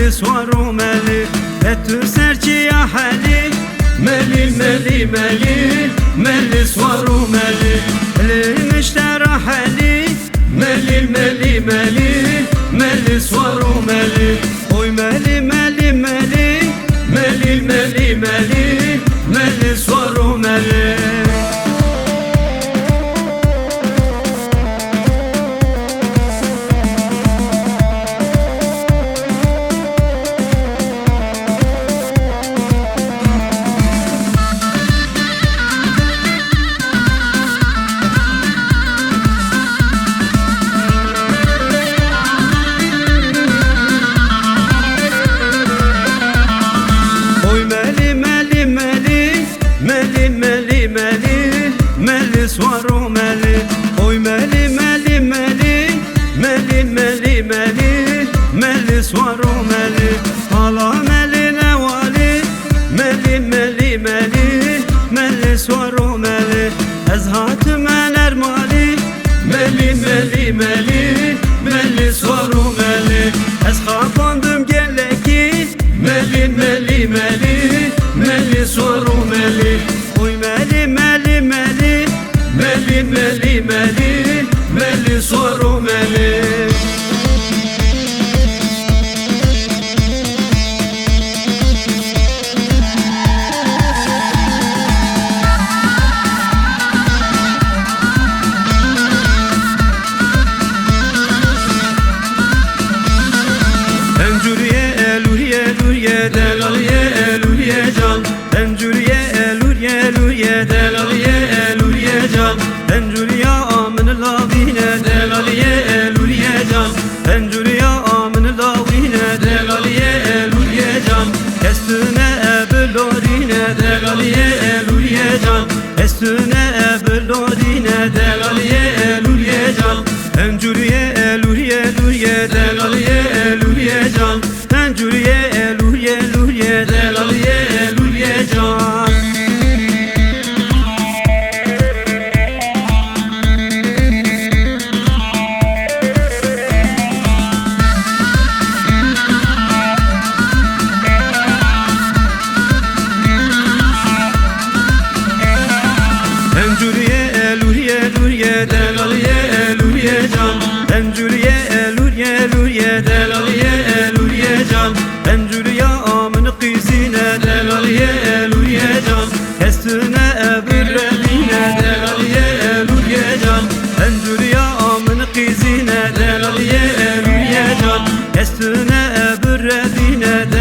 ملي سوارو ملي اتسرچي يا حالي ملي ملي ملي ملي سوارو ملي المشترى حالي ملي ملي ملي ملي سوارو ملي اوي ملي ملي ملي ملي ملي ملي ملي سوارو ملي ملي سوارو ملي اوي ملي ملي ملي ملي ملي ملي ملي سوارو ملي هلا ملي نوالي ملي ملي ملي ملي سوارو ملي ازهات منر مالي ملي ملي ملي ملي سوارو ملي ازخاباندم geleki ملي ملي ملي ملي سوارو ملي اوي ملي ملي ملي ملي ملي ملي ملي صورو ملي Encuriye eluriye luriye delaliye eluriye can Encuriye eluriye luriye delaliye eluriye can Encuriya amın lavine delaliye eluriye can Encuriya amın lavine delaliye eluriye can Estüne ebelorine delaliye eluriye can Estüne ebelorine delaliye eluriye can Encuriye eluriye luriye delaliye eluriye can Encuriye eluriye luriye delaliye eluriye can Encuriye eluriye luriye delaliye eluriye can Encuriye eluriye luriye delaliye eluriye can Encuriye amın kızine delaliye eluriye can Estüne ebirreliğine delaliye eluriye can Encuriye amın kızine delaliye eluriye can Estüne ebirreliğine